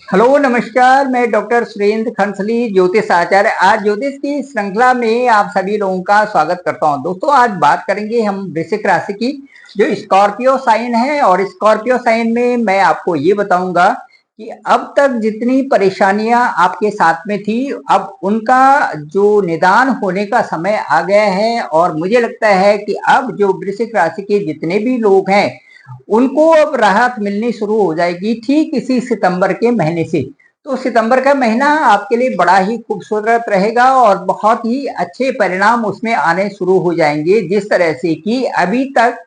Hello नमस्कार। मैं doctor Surendra खंसली ज्योतिष आचार्य आज ज्योतिष की श्रृंखला में आप सभी लोगों का स्वागत करता हूं। दोस्तों आज बात करेंगे हम वृश्चिक राशि की जो स्कॉर्पियो साइन है। और स्कॉर्पियो साइन में मैं आपको ये बताऊंगा कि अब तक जितनी परेशानियां आपके साथ में थी अब उनका जो निदान होने का समय आ गया है। और मुझे लगता है कि अब जो वृश्चिक राशि के जितने भी लोग हैं उनको अब राहत मिलनी शुरू हो जाएगी ठीक इसी सितंबर के महीने से। तो सितंबर का महीना आपके लिए बड़ा ही खूबसूरत रहेगा और बहुत ही अच्छे परिणाम उसमें आने शुरू हो जाएंगे। जिस तरह से कि अभी तक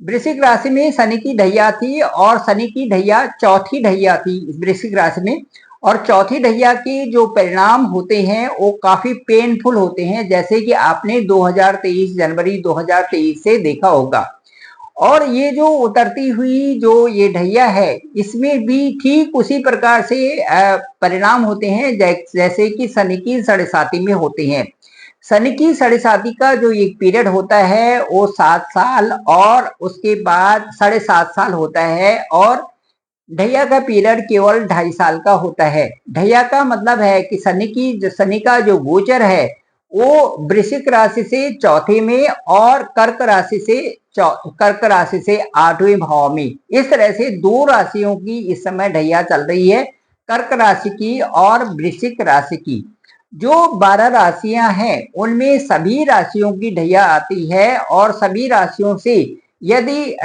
वृश्चिक राशि में शनि की ढैया थी और शनि की ढैया चौथी ढैया थी वृश्चिक राशि में। और चौथी ढैया के जो परिणाम होते हैं वो काफी पेनफुल होते हैं, जैसे कि आपने 2023 जनवरी 2023 से देखा होगा। और ये जो उतरती हुई जो ये ढैया है इसमें भी ठीक उसी प्रकार से परिणाम होते हैं जैसे कि शनि की साढ़े साती में होते हैं। शनि की साढ़े साती का जो एक पीरियड होता है वो 7 साल और उसके बाद 7.5 साल होता है। और ढैया का पीरियड केवल 2.5 साल का होता है। ढैया का मतलब है कि शनि का जो गोचर है वो वृश्चिक राशि से चौथे में और कर्क राशि से 8वें भाव में, इस तरह से दो राशियों की इस समय ढैया चल रही है, कर्क राशि की और वृश्चिक राशि की। जो 12 राशियां हैं उनमें सभी राशियों की ढैया आती है और सभी राशियों से यदि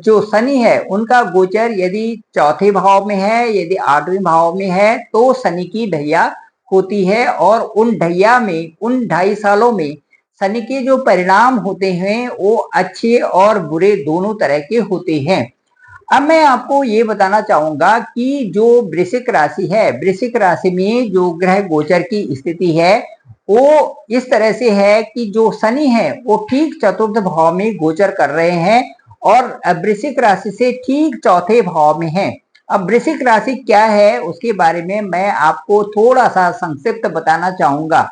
जो शनि है उनका गोचर यदि चौथे भाव में है, यदि 8वें भाव में है तो शनि की ढैया होती है। और उन ढैया में उन 2.5 सालों में शनि के जो परिणाम होते हैं वो अच्छे और बुरे दोनों तरह के होते हैं। अब मैं आपको ये बताना चाहूंगा कि जो वृश्चिक राशि है, वृश्चिक राशि में जो ग्रह गोचर की स्थिति है वो इस तरह से है कि जो शनि है वो ठीक चतुर्थ भाव में गोचर कर रहे हैं और वृश्चिक राशि से ठीक चौथे भाव में है। अब वृश्चिक राशि क्या है उसके बारे में मैं आपको थोड़ा सा संक्षिप्त बताना चाहूंगा।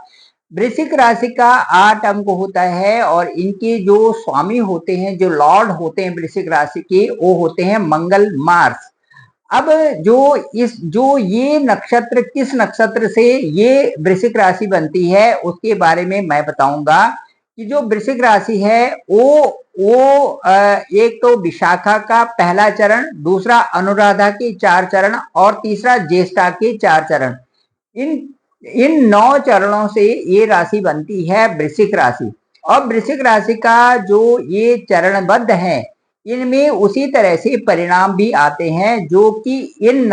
वृश्चिक राशि का 8 अंक होता है और इनके जो स्वामी होते हैं, जो लॉर्ड होते हैं वृश्चिक राशि के, वो होते हैं मंगल मार्स। अब जो ये नक्षत्र किस नक्षत्र से ये वृश्चिक राशि बनती है उसके बारे में मैं बताऊंगा कि जो वृश्चिक राशि है एक तो विशाखा का पहला चरण, दूसरा अनुराधा के 4 चरण और तीसरा ज्येष्ठा के 4 चरण, इन इन 9 चरणों से ये राशि बनती है वृश्चिक राशि। और वृश्चिक राशि का जो ये चरणबद्ध है इनमें उसी तरह से परिणाम भी आते हैं जो कि इन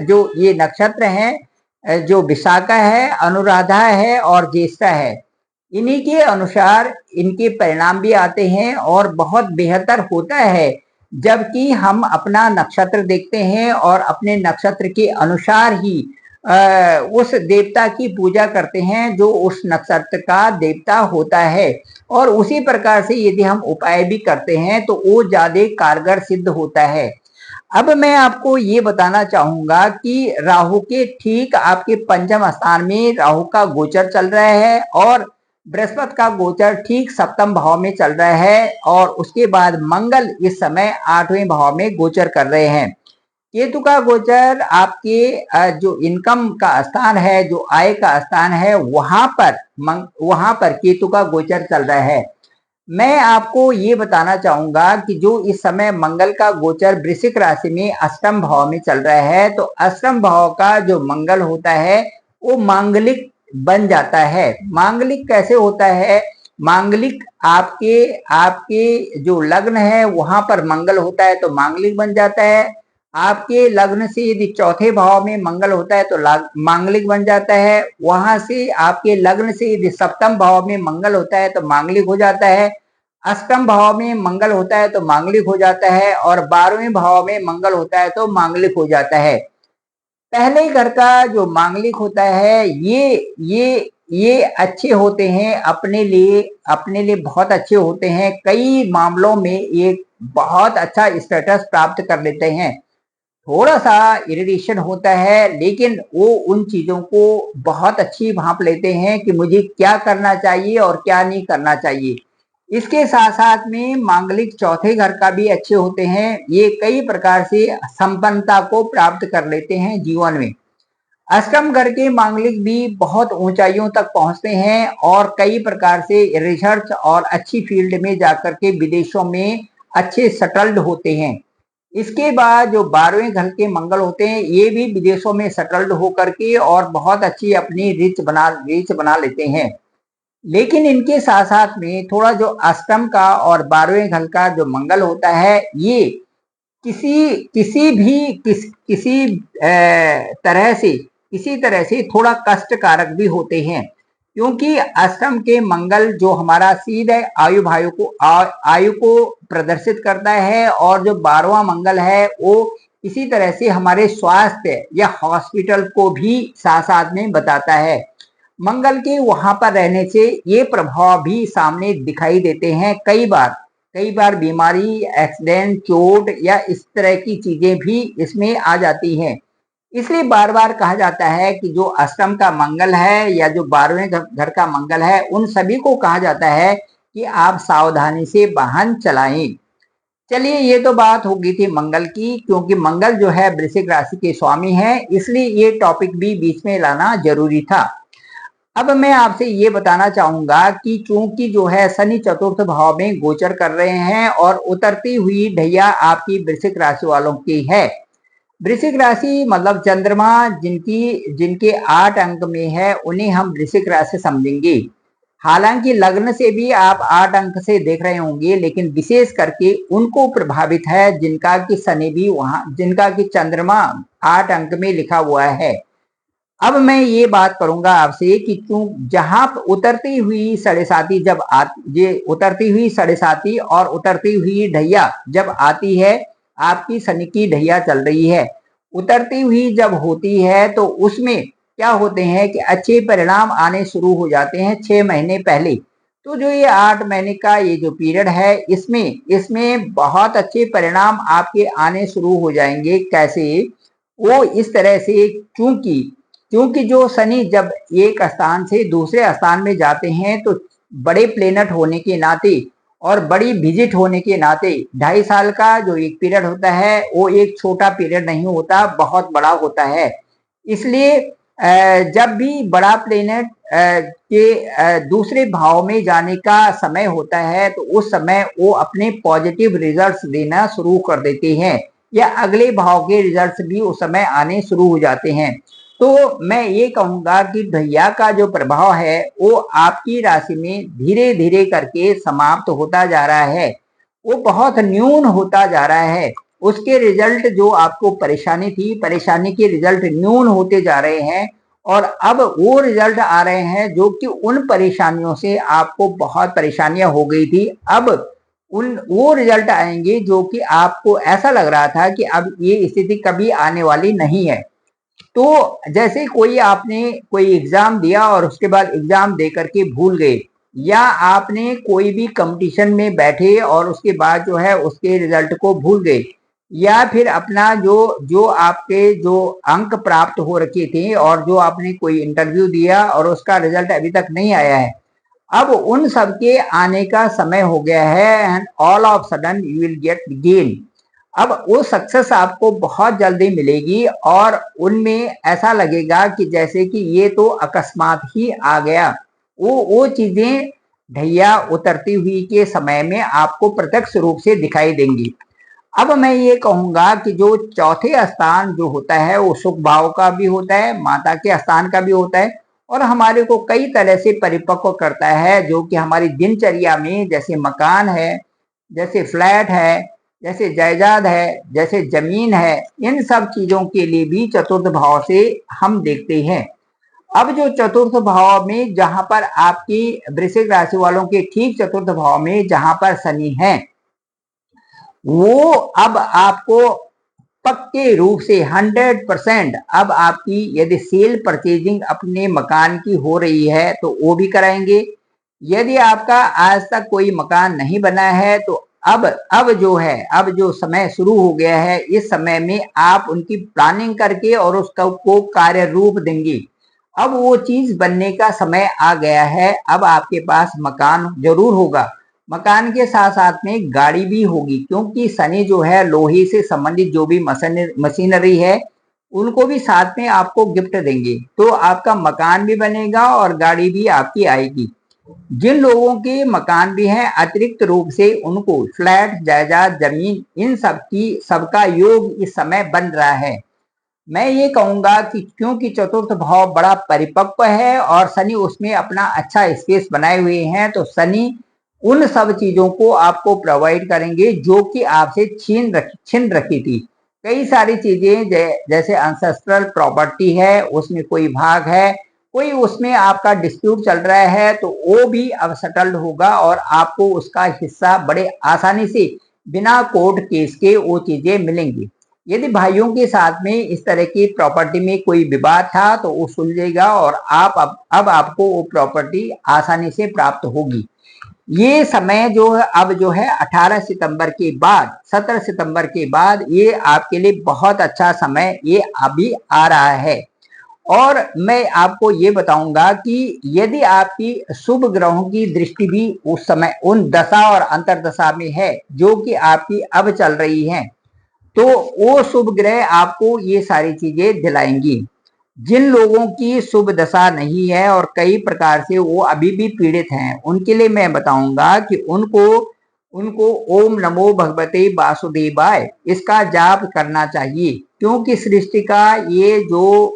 जो ये नक्षत्र हैं, जो विशाखा है, अनुराधा है और ज्येष्ठा है, इन्हीं के अनुसार इनके परिणाम भी आते हैं और बहुत बेहतर होता है जबकि हम अपना नक्षत्र देखते हैं और अपने नक्षत्र के अनुसार ही उस देवता की पूजा करते हैं जो उस नक्षत्र का देवता होता है। और उसी प्रकार से यदि हम उपाय भी करते हैं तो वो ज्यादा कारगर सिद्ध होता है। अब मैं आपको ये बताना चाहूंगा कि राहु के ठीक आपके पंचम स्थान में राहु का गोचर चल रहा है और बृहस्पति का गोचर ठीक सप्तम भाव में चल रहा है और उसके बाद मंगल इस समय 8वें भाव में गोचर कर रहे हैं। केतु का गोचर आपके जो इनकम का स्थान है, जो आय का स्थान है, वहां पर केतु का गोचर चल रहा है। मैं आपको ये बताना चाहूंगा कि जो इस समय मंगल का गोचर वृश्चिक राशि में अष्टम भाव में चल रहा है तो अष्टम भाव का जो मंगल होता है वो मांगलिक बन जाता है। मांगलिक कैसे होता है? मांगलिक आपके आपके जो लग्न है वहां पर मंगल होता है तो मांगलिक बन जाता है। आपके लग्न से यदि चौथे भाव में मंगल होता है तो मांगलिक बन जाता है। वहां से आपके लग्न से यदि सप्तम भाव में मंगल होता है तो मांगलिक हो जाता है। अष्टम भाव में मंगल होता है तो मांगलिक हो जाता है और 12वें भाव में मंगल होता है तो मांगलिक हो जाता है। पहले घर का जो मांगलिक होता है ये अच्छे होते हैं, अपने लिए बहुत अच्छे होते हैं। कई मामलों में ये बहुत अच्छा स्टेटस प्राप्त कर लेते हैं। थोड़ा सा इरिटेशन होता है लेकिन वो उन चीजों को बहुत अच्छी भांप लेते हैं कि मुझे क्या करना चाहिए और क्या नहीं करना चाहिए। इसके साथ साथ में मांगलिक चौथे घर का भी अच्छे होते हैं। ये कई प्रकार से संपन्नता को प्राप्त कर लेते हैं जीवन में। अष्टम घर के मांगलिक भी बहुत ऊंचाइयों तक पहुंचते हैं और कई प्रकार से रिसर्च और अच्छी फील्ड में जाकर के विदेशों में अच्छे सेटल्ड होते हैं। इसके बाद जो 12वें घर के मंगल होते हैं, ये भी विदेशों में सेटल्ड होकर के और बहुत अच्छी अपनी रीच बना लेते हैं। लेकिन इनके साथ साथ में थोड़ा जो अष्टम का और 12वें घर का जो मंगल होता है, ये किसी तरह से थोड़ा कष्टकारक भी होते हैं, क्योंकि अष्टम के मंगल जो हमारा सीधे आयु को प्रदर्शित करता है और जो 12वां मंगल है वो इसी तरह से हमारे स्वास्थ्य या हॉस्पिटल को भी साथ साथ में बताता है। मंगल के वहां पर रहने से ये प्रभाव भी सामने दिखाई देते हैं। कई बार बीमारी, एक्सीडेंट, चोट या इस तरह की चीजें भी इसमें आ जाती हैं। इसलिए बार बार कहा जाता है कि जो अष्टम का मंगल है या जो 12वें घर का मंगल है, उन सभी को कहा जाता है कि आप सावधानी से वाहन चलाएं। चलिए, ये तो बात हो गई थी मंगल की, क्योंकि मंगल जो है वृश्चिक राशि के स्वामी है, इसलिए ये टॉपिक भी बीच में लाना जरूरी था। अब मैं आपसे ये बताना चाहूंगा कि चूंकि जो है शनि चतुर्थ भाव में गोचर कर रहे हैं और उतरती हुई ढैया आपकी वृश्चिक राशि वालों की है। वृश्चिक राशि मतलब चंद्रमा जिनके 8 अंक में है, उन्हें हम वृश्चिक राशि समझेंगे। हालांकि लग्न से भी आप 8 अंक से देख रहे होंगे, लेकिन विशेष करके उनको प्रभावित है जिनका कि शनि भी जिनका कि चंद्रमा 8 अंक में लिखा हुआ है। अब मैं ये बात करूंगा आपसे कि जहां उतरती हुई साढ़े साती और उतरती हुई ढैया जब आती है, आपकी शनि की ढैया चल रही है, उतरती हुई जब होती है तो उसमें क्या होते हैं कि अच्छे परिणाम आने शुरू हो जाते हैं 6 महीने पहले। तो जो ये 8 महीने का ये जो पीरियड है, इसमें बहुत अच्छे परिणाम आपके आने शुरू हो जाएंगे। कैसे? वो इस तरह से, क्योंकि जो शनि जब एक स्थान से दूसरे स्थान में जाते हैं तो बड़े प्लेनेट होने के नाते और बड़ी विजिट होने के नाते 2.5 साल का जो एक पीरियड होता है, वो एक छोटा पीरियड नहीं होता, बहुत बड़ा होता है। इसलिए जब भी बड़ा प्लेनेट के दूसरे भाव में जाने का समय होता है, तो उस समय वो अपने पॉजिटिव रिजल्ट्स देना शुरू कर देते हैं या अगले भाव के रिजल्ट्स भी उस समय आने शुरू हो जाते हैं। तो मैं ये कहूंगा कि ढैया का जो प्रभाव है वो आपकी राशि में धीरे धीरे करके समाप्त होता जा रहा है, वो बहुत न्यून होता जा रहा है। उसके रिजल्ट जो आपको परेशानी थी, परेशानी के रिजल्ट न्यून होते जा रहे हैं और अब वो रिजल्ट आ रहे हैं जो कि उन परेशानियों से आपको बहुत परेशानियां हो गई थी, अब वो रिजल्ट आएंगे जो कि आपको ऐसा लग रहा था कि अब ये स्थिति कभी आने वाली नहीं है। तो जैसे आपने कोई एग्जाम दिया और उसके बाद एग्जाम दे करके भूल गए, या आपने कोई भी कंपटीशन में बैठे और उसके बाद जो है उसके रिजल्ट को भूल गए, या फिर अपना जो आपके जो अंक प्राप्त हो रखे थे और जो आपने कोई इंटरव्यू दिया और उसका रिजल्ट अभी तक नहीं आया है, अब उन सब के आने का समय हो गया है and all of sudden you will get gain. अब वो सक्सेस आपको बहुत जल्दी मिलेगी और उनमें ऐसा लगेगा कि जैसे कि ये तो अकस्मात ही आ गया। वो चीजें ढैया उतरती हुई के समय में आपको प्रत्यक्ष रूप से दिखाई देंगी। अब मैं ये कहूंगा कि जो चौथे स्थान जो होता है वो सुख भाव का भी होता है, माता के स्थान का भी होता है और हमारे को कई तरह से परिपक्व करता है, जो कि हमारी दिनचर्या में जैसे मकान है, जैसे फ्लैट है, जैसे जायदाद है, जैसे जमीन है, इन सब चीजों के लिए भी चतुर्थ भाव से हम देखते हैं। अब जो चतुर्थ भाव में जहां पर आपकी वृश्चिक राशि वालों के ठीक चतुर्थ भाव में जहां पर शनि है, वो अब आपको पक्के रूप से 100% अब आपकी यदि सेल परचेजिंग अपने मकान की हो रही है तो वो भी कराएंगे। यदि आपका आज तक कोई मकान नहीं बना है तो अब जो समय शुरू हो गया है, इस समय में आप उनकी प्लानिंग करके और उसका को कार्य रूप देंगे। अब वो चीज बनने का समय आ गया है, अब आपके पास मकान जरूर होगा। मकान के साथ साथ में गाड़ी भी होगी, क्योंकि शनि जो है लोहे से संबंधित जो भी मशीनरी है उनको भी साथ में आपको गिफ्ट देंगे। तो आपका मकान भी बनेगा और गाड़ी भी आपकी आएगी। जिन लोगों के मकान भी हैं अतिरिक्त रूप से उनको फ्लैट, जायदाद, जमीन, इन सबका योग इस समय बन रहा है। मैं ये कहूंगा कि क्योंकि चतुर्थ भाव बड़ा परिपक्व है और शनि उसमें अपना अच्छा स्पेस बनाए हुए हैं, तो शनि उन सब चीजों को आपको प्रोवाइड करेंगे जो कि आपसे छीन रखी थी। कई सारी चीजें जैसे एंसेस्ट्रल प्रॉपर्टी है, उसमें कोई भाग है, कोई उसमें आपका डिस्प्यूट चल रहा है, तो वो भी अब सेटल्ड होगा और आपको उसका हिस्सा बड़े आसानी से बिना कोर्ट केस के वो चीजें मिलेंगी। यदि भाइयों के साथ में इस तरह की प्रॉपर्टी में कोई विवाद था तो वो सुलझेगा और आप अब आपको वो प्रॉपर्टी आसानी से प्राप्त होगी। ये समय जो है अब जो है 18 सितंबर के बाद 17 सितंबर के बाद ये आपके लिए बहुत अच्छा समय ये अभी आ रहा है। और मैं आपको ये बताऊंगा कि यदि आपकी शुभ ग्रहों की दृष्टि भी उस समय उन दशा और अंतरदशा में है जो कि आपकी अब चल रही है, तो वो शुभ ग्रह आपको ये सारी चीजें दिलाएंगी। जिन लोगों की शुभ दशा नहीं है और कई प्रकार से वो अभी भी पीड़ित हैं, उनके लिए मैं बताऊंगा कि उनको उनको ओम नमो भगवते वासुदेवाय इसका जाप करना चाहिए, क्योंकि सृष्टि का ये जो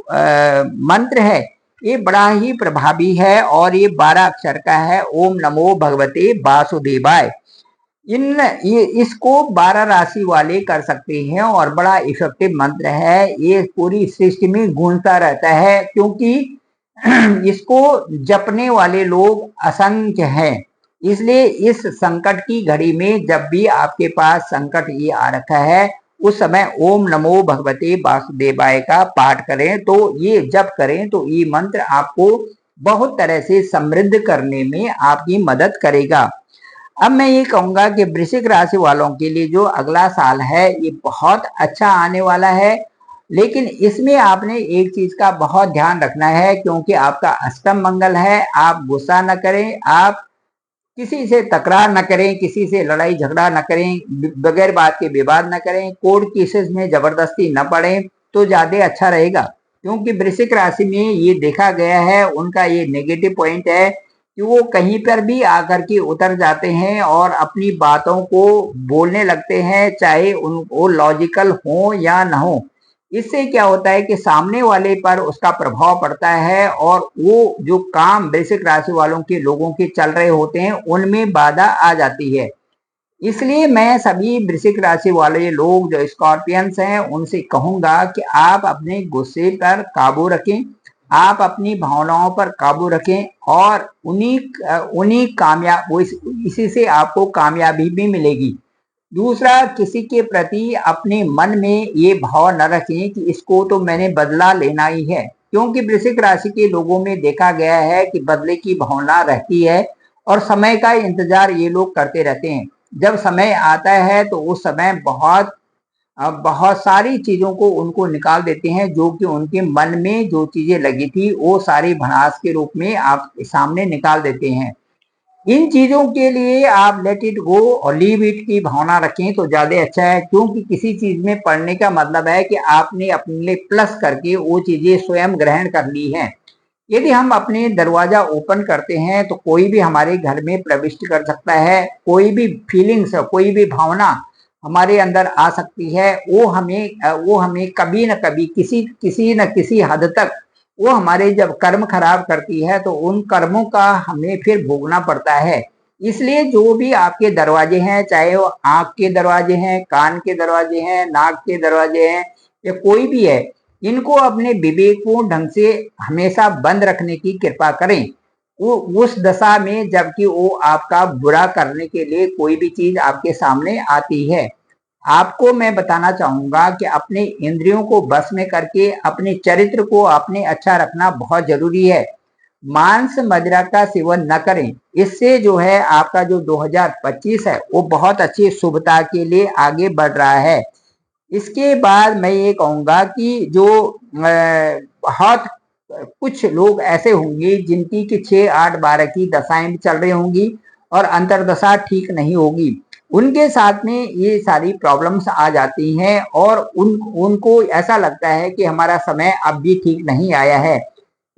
मंत्र है ये बड़ा ही प्रभावी है और ये 12 अक्षर का है, ओम नमो भगवते वासुदेवाय। ये इसको 12 राशि वाले कर सकते हैं और बड़ा इफेक्टिव मंत्र है। ये पूरी सृष्टि में गूंजता रहता है, क्योंकि इसको जपने वाले लोग असंख्य हैं। इसलिए इस संकट की घड़ी में जब भी आपके पास संकट ये आ रखा है, उस समय ओम नमो भगवते वासुदेवाय का पाठ करें, तो ये जप करें तो ये मंत्र आपको बहुत तरह से समृद्ध करने में आपकी मदद करेगा। अब मैं ये कहूंगा कि वृश्चिक राशि वालों के लिए जो अगला साल है ये बहुत अच्छा आने वाला है, लेकिन इसमें आपने एक चीज का बहुत ध्यान रखना है, क्योंकि आपका अष्टम मंगल है। आप गुस्सा न करें, आप किसी से तकरार न करें, किसी से लड़ाई झगड़ा न करें, बगैर बात के विवाद न करें, कोर्ट केसेस में जबरदस्ती न पड़े तो ज्यादा अच्छा रहेगा। क्योंकि वृश्चिक राशि में ये देखा गया है, उनका ये नेगेटिव पॉइंट है कि वो कहीं पर भी आकर के उतर जाते हैं और अपनी बातों को बोलने लगते हैं, चाहे वो लॉजिकल हो या ना हो। इससे क्या होता है कि सामने वाले पर उसका प्रभाव पड़ता है और वो जो काम वृश्चिक राशि वालों के लोगों के चल रहे होते हैं उनमें बाधा आ जाती है। इसलिए मैं सभी वृश्चिक राशि वाले लोग जो स्कॉर्पियंस हैं उनसे कहूंगा कि आप अपने गुस्से पर काबू रखें, आप अपनी भावनाओं पर काबू रखें और उन्हीं कामयाब इसी से आपको कामयाबी भी मिलेगी। दूसरा, किसी के प्रति अपने मन में ये भाव न रखें कि इसको तो मैंने बदला लेना ही है, क्योंकि वृश्चिक राशि के लोगों में देखा गया है कि बदले की भावना रहती है और समय का इंतजार ये लोग करते रहते हैं। जब समय आता है तो उस समय बहुत सारी चीजों को उनको निकाल देते हैं, जो कि उनके मन में जो चीजें लगी थी वो सारी भड़ास के रूप में आप सामने निकाल देते हैं। इन चीजों के लिए आप लेट इट गो और लीव इट की भावना रखें तो ज्यादा अच्छा है, क्योंकि किसी चीज में पढ़ने का मतलब है कि आपने अपने लिए प्लस करके वो चीजें स्वयं ग्रहण कर ली हैं। यदि हम अपने दरवाजा ओपन करते हैं तो कोई भी हमारे घर में प्रविष्ट कर सकता है, कोई भी फीलिंग्स, कोई भी भावना हमारे अंदर आ सकती है। वो हमें कभी न कभी किसी न किसी हद तक वो हमारे जब कर्म खराब करती है तो उन कर्मों का हमें फिर भोगना पड़ता है। इसलिए जो भी आपके दरवाजे हैं, चाहे वो आंख के दरवाजे हैं, कान के दरवाजे हैं, नाक के दरवाजे हैं या कोई भी है, इनको अपने विवेकपूर्ण ढंग से हमेशा बंद रखने की कृपा करें। वो उस दशा में जबकि वो आपका बुरा करने के लिए कोई भी चीज आपके सामने आती है। आपको मैं बताना चाहूंगा कि अपने इंद्रियों को बस में करके अपने चरित्र को आपने अच्छा रखना बहुत जरूरी है। मांस मदिरा का सेवन न करें, इससे जो है आपका जो 2025 है वो बहुत अच्छी शुभता के लिए आगे बढ़ रहा है। इसके बाद मैं ये कहूंगा कि जो बहुत कुछ लोग ऐसे होंगे जिनकी कि 6, 8, 12 की दशाएं भी चल रही होंगी और अंतर्दशा ठीक नहीं होगी, उनके साथ में ये सारी प्रॉब्लम्स आ जाती हैं और उनको ऐसा लगता है कि हमारा समय अब भी ठीक नहीं आया है।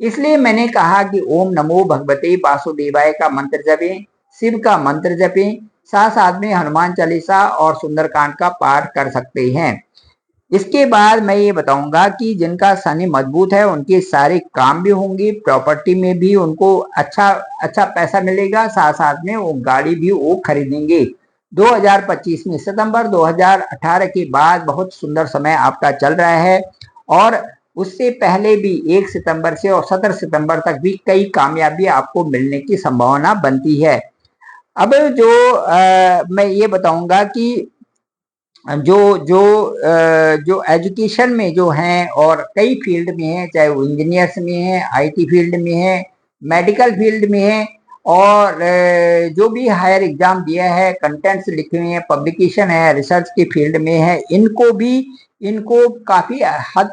इसलिए मैंने कहा कि ओम नमो भगवते वासुदेवाय का मंत्र जपें, शिव का मंत्र जपें, साथ साथ में हनुमान चालीसा और सुंदरकांड का पाठ कर सकते हैं। इसके बाद मैं ये बताऊंगा कि जिनका शनि मजबूत है उनके सारे काम भी होंगे, प्रॉपर्टी में भी उनको अच्छा अच्छा पैसा मिलेगा, साथ साथ में वो गाड़ी भी वो खरीदेंगे। 2025 में सितंबर 2018 के बाद बहुत सुंदर समय आपका चल रहा है और उससे पहले भी 1 सितंबर से और 17 सितंबर तक भी कई कामयाबी आपको मिलने की संभावना बनती है। अब जो मैं ये बताऊंगा कि जो जो जो एजुकेशन में जो हैं और कई फील्ड में हैं, चाहे वो इंजीनियर्स में है, आईटी फील्ड में है, मेडिकल फील्ड में है और जो भी हायर एग्जाम दिया है, कंटेंट्स लिखे हुए हैं, पब्लिकेशन है, रिसर्च के फील्ड में है, इनको काफी हद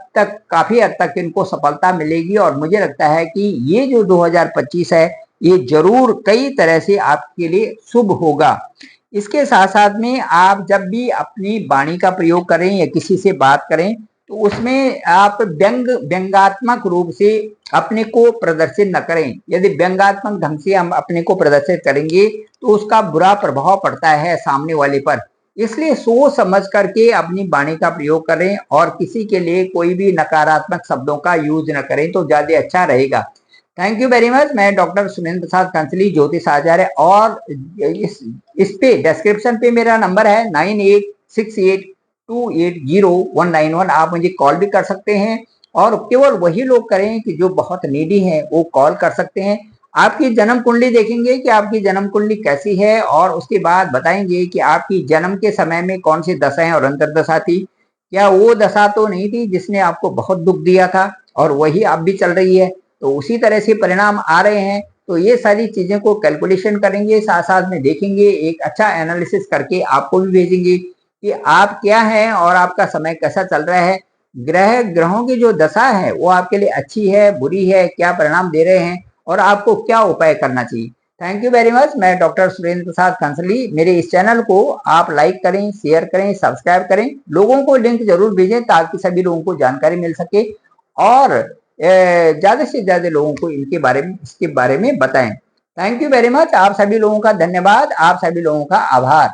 तक इनको सफलता मिलेगी और मुझे लगता है कि ये जो 2025 है ये जरूर कई तरह से आपके लिए शुभ होगा। इसके साथ साथ में आप जब भी अपनी वाणी का प्रयोग करें या किसी से बात करें तो उसमें आप व्यंगात्मक रूप से अपने को प्रदर्शित न करें। यदि व्यंगात्मक ढंग से हम अपने को प्रदर्शित करेंगे तो उसका बुरा प्रभाव पड़ता है सामने वाले पर। इसलिए सोच समझ करके अपनी वाणी का प्रयोग करें और किसी के लिए कोई भी नकारात्मक शब्दों का यूज न करें तो ज्यादा अच्छा रहेगा। Thank you very much. मैं डॉक्टर सुरेंद्र प्रसाद कंसली, ज्योतिष आचार्य, और इस पे डिस्क्रिप्शन पे मेरा नंबर है 9868280191। आप मुझे कॉल भी कर सकते हैं और केवल वही लोग करें कि जो बहुत नीडी हैं, वो कॉल कर सकते हैं। आपकी जन्म कुंडली देखेंगे कि आपकी जन्म कुंडली कैसी है और उसके बाद बताएंगे कि आपकी जन्म के समय में कौन सी दशाएं और अंतर्दशा थी। क्या वो दशा तो नहीं थी जिसने आपको बहुत दुख दिया था और वही अब भी चल रही है, तो उसी तरह से परिणाम आ रहे हैं। तो ये सारी चीजें को कैलकुलेशन करेंगे, साथ साथ में देखेंगे, एक अच्छा एनालिसिस करके आपको भी भेजेंगे कि आप क्या हैं और आपका समय कैसा चल रहा है। ग्रहों की जो दशा है वो आपके लिए अच्छी है, बुरी है, क्या परिणाम दे रहे हैं और आपको क्या उपाय करना चाहिए। Thank you very much. मैं डॉक्टर सुरेंद्र प्रसाद कंसली। मेरे इस चैनल को आप लाइक करें, शेयर करें, सब्सक्राइब करें, लोगों को लिंक जरूर भेजें ताकि सभी लोगों को जानकारी मिल सके और ज्यादा से ज्यादा लोगों को इसके बारे में बताएं। Thank you very much. आप सभी लोगों का धन्यवाद, आप सभी लोगों का आभार।